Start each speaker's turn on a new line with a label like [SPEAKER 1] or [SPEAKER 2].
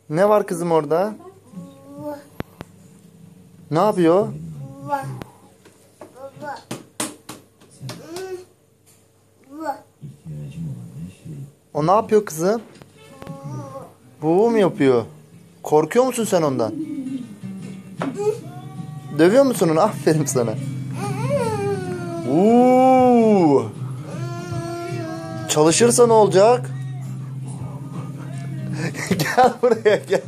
[SPEAKER 1] Ne var kızım orada? Ne yapıyor? O ne yapıyor kızım? Bu mu yapıyor? Korkuyor musun sen ondan? Dövüyor musun onu? Aferin sana. Çalışırsa ne olacak? Gel buraya gel.